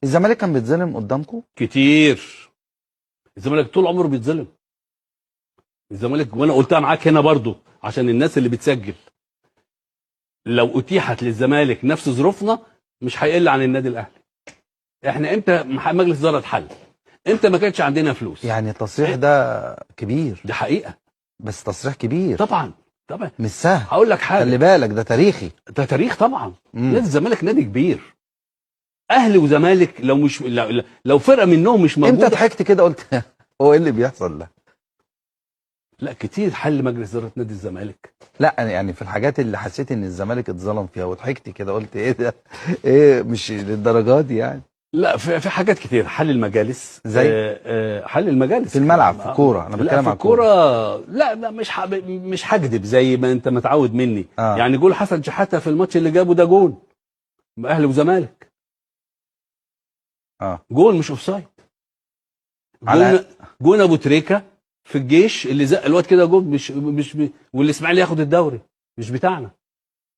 الزمالك كان بيتظلم قدامكم كتير. الزمالك طول عمره بيتظلم. الزمالك، وانا قلتها معاك هنا برضو عشان الناس اللي بتسجل، لو اتيحت للزمالك نفس ظروفنا مش هيقل عن النادي الاهلي. احنا امتى مجلس اداره اتحل؟ امتى ما كانش عندنا فلوس؟ يعني التصريح ده كبير، دي حقيقه، بس تصريح كبير طبعا طبعا. مش سهل. هقول لك حاجه، خلي بالك ده تاريخي، ده تاريخ طبعا. نادي الزمالك نادي كبير. اهلي وزمالك لو مش لو فرقه منهم مش موجوده. امتى ضحكت كده قلت هو ايه اللي بيحصل ده؟ لا كتير حل مجلس اداره نادي الزمالك. لا يعني في الحاجات اللي حسيت ان الزمالك اتظلم فيها وضحكت كده قلت ايه ده؟ ايه مش للدرجات دي يعني؟ لا في حاجات كتير. حل المجالس زي حل المجالس في الملعب، في الكوره، انا بتكلم عن الكوره. لا مش هكذب زي ما انت متعود مني. يعني جول حسن شحاته في الماتش اللي جابه ده جول اهلي وزمالك. جول مش اوفسايد. جول ابو تريكه في الجيش اللي زق الواد كده جول، مش والاسماعيلي ياخد الدوري مش بتاعنا.